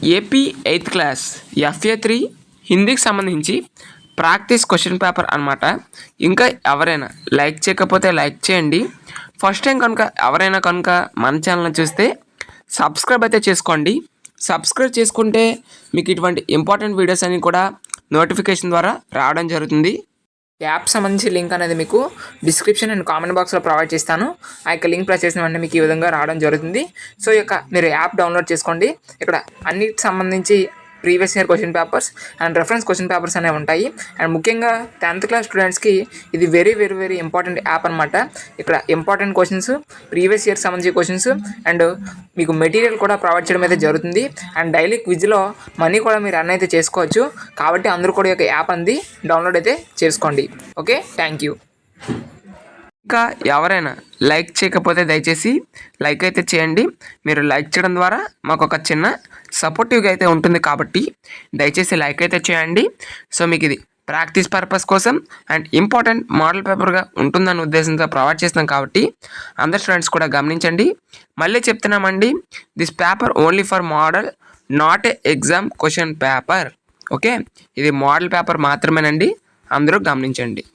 AP 8th class FA3 హిందీకి సంబంధించి practice question paper అనమాట. ఇంకా ఎవరైనా లైక్ చేయకపోతే లైక్ చేయండి. ఫస్ట్ టైం కనుక ఎవరైనా కనుక మన ఛానల్ని చూస్తే సబ్స్క్రైబ్ అయితే చేసుకోండి. సబ్స్క్రైబ్ చేసుకుంటే మీకు ఇటువంటి ఇంపార్టెంట్ వీడియోస్ అన్నీ కూడా నోటిఫికేషన్ ద్వారా రావడం జరుగుతుంది. యాప్ సంబంధించి లింక్ అనేది మీకు డిస్క్రిప్షన్ అండ్ కామెంట్ బాక్స్లో ప్రొవైడ్ చేస్తాను. ఆ యొక్క లింక్ ప్రెస్ చేసిన వెంటనే మీకు ఈ విధంగా రావడం జరుగుతుంది. సో మీరు యాప్ డౌన్లోడ్ చేసుకోండి. ఇక్కడ అన్నిటికి సంబంధించి previous year question papers and reference question papers అనేవి ఉంటాయి. అండ్ ముఖ్యంగా 10th క్లాస్ స్టూడెంట్స్కి ఇది very very very important app అనమాట. ఇక్కడ ఇంపార్టెంట్ క్వశ్చన్స్, ప్రీవియస్ ఇయర్ సంబంధించి క్వశ్చన్స్ అండ్ మీకు మెటీరియల్ కూడా ప్రొవైడ్ చేయడం అయితే జరుగుతుంది. అండ్ డైలీ క్విజ్లో మనీ కూడా మీరు రన్ అయితే చేసుకోవచ్చు. కాబట్టి అందరూ కూడా ఈ యొక్క యాప్ అనేది డౌన్లోడ్ అయితే చేసుకోండి. Okay, thank you. ఇంకా ఎవరైనా లైక్ చేయకపోతే దయచేసి లైక్ అయితే చేయండి. మీరు లైక్ చేయడం ద్వారా మాకు ఒక చిన్న సపోర్టివ్గా అయితే ఉంటుంది. కాబట్టి దయచేసి లైక్ అయితే చేయండి. సో మీకు ఇది ప్రాక్టీస్ పర్పస్ కోసం అండ్ ఇంపార్టెంట్ మోడల్ పేపర్గా ఉంటుందన్న ఉద్దేశంతో ప్రొవైడ్ చేస్తాం. కాబట్టి అందరు స్టూడెంట్స్ కూడా గమనించండి. మళ్ళీ చెప్తున్నామండి, this paper only for model, not a exam question paper. Okay, ఇది మోడల్ పేపర్ మాత్రమేనండి. అందరూ గమనించండి.